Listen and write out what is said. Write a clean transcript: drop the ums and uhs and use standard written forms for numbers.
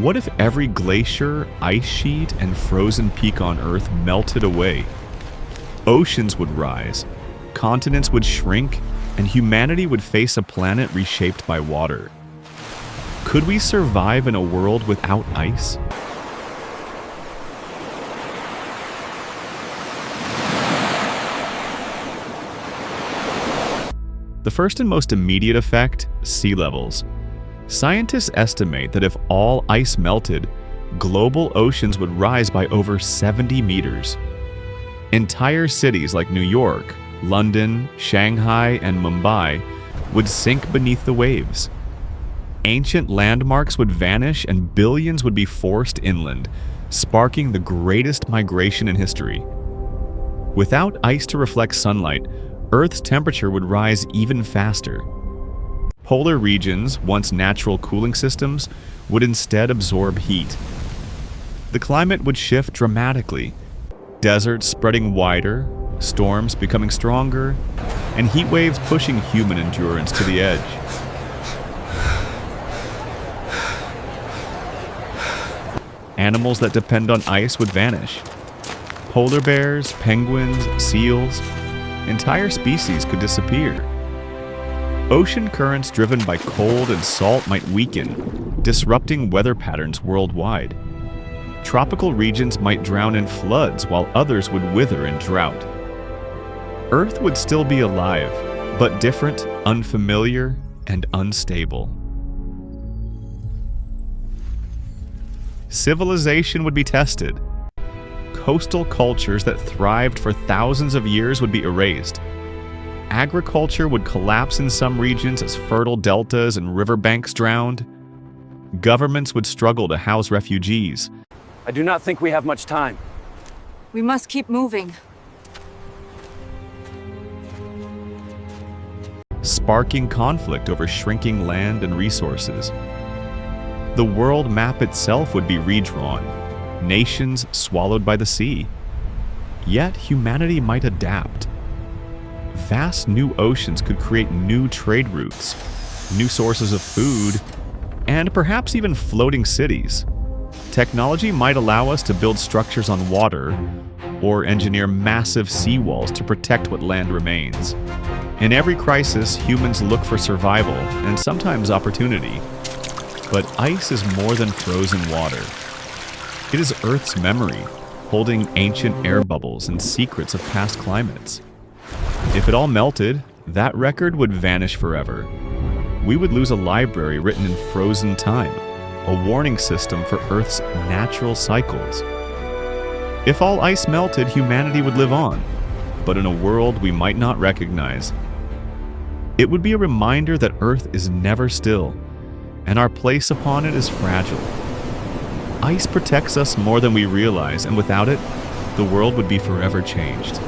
What if every glacier, ice sheet, and frozen peak on Earth melted away? Oceans would rise, continents would shrink, and humanity would face a planet reshaped by water. Could we survive in a world without ice? The first and most immediate effect, sea levels. Scientists estimate that if all ice melted, global oceans would rise by over 70 meters. Entire cities like New York, London, Shanghai, and Mumbai would sink beneath the waves. Ancient landmarks would vanish and billions would be forced inland, sparking the greatest migration in history. Without ice to reflect sunlight, Earth's temperature would rise even faster. Polar regions, once natural cooling systems, would instead absorb heat. The climate would shift dramatically, deserts spreading wider, storms becoming stronger, and heat waves pushing human endurance to the edge. Animals that depend on ice would vanish. Polar bears, penguins, seals, entire species could disappear. Ocean currents driven by cold and salt might weaken, disrupting weather patterns worldwide. Tropical regions might drown in floods while others would wither in drought. Earth would still be alive, but different, unfamiliar, and unstable. Civilization would be tested. Coastal cultures that thrived for thousands of years would be erased. Agriculture would collapse in some regions as fertile deltas and riverbanks drowned. Governments would struggle to house refugees. I do not think we have much time. We must keep moving. Sparking conflict over shrinking land and resources. The world map itself would be redrawn, nations swallowed by the sea. Yet humanity might adapt. Vast new oceans could create new trade routes, new sources of food, and perhaps even floating cities. Technology might allow us to build structures on water or engineer massive seawalls to protect what land remains. In every crisis, humans look for survival and sometimes opportunity. But ice is more than frozen water. It is Earth's memory, holding ancient air bubbles and secrets of past climates. If it all melted, that record would vanish forever. We would lose a library written in frozen time, a warning system for Earth's natural cycles. If all ice melted, humanity would live on, but in a world we might not recognize. It would be a reminder that Earth is never still, and our place upon it is fragile. Ice protects us more than we realize, and without it, the world would be forever changed.